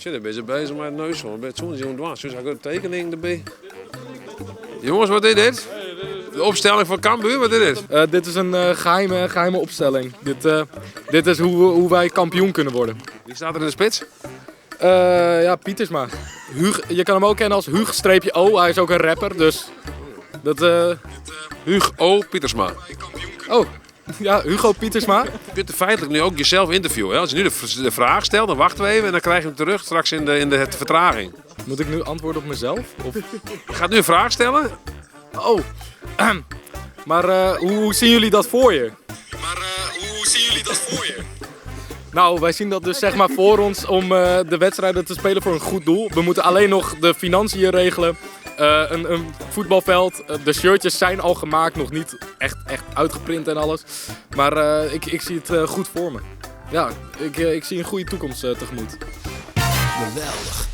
Zit er bezig met de neus van. Met zo'n jongen dwars. Dus ik een tekening erbij. Jongens, wat is dit? De opstelling van Cambuur, wat is dit? Dit is een geheime opstelling. Dit is hoe wij kampioen kunnen worden. Wie staat er in de spits? Ja, Pietersma. Je kan hem ook kennen als Huug-O. Hij is ook een rapper, dus... Huug O. Pietersma. Oh, ja, Hugo Pietersma. Je kunt feitelijk nu ook jezelf interviewen. Hè? Als je nu de vraag stelt, dan wachten we even en dan krijg je hem terug straks in de vertraging. Moet ik nu antwoorden op mezelf? Of... Je gaat nu een vraag stellen. Oh, maar hoe zien jullie dat voor je? Nou, wij zien dat dus zeg maar voor ons om de wedstrijden te spelen voor een goed doel. We moeten alleen nog de financiën regelen. Een voetbalveld. De shirtjes zijn al gemaakt, nog niet echt uitgeprint en alles. Maar ik zie het goed voor me. Ja, ik zie een goede toekomst tegemoet. Geweldig.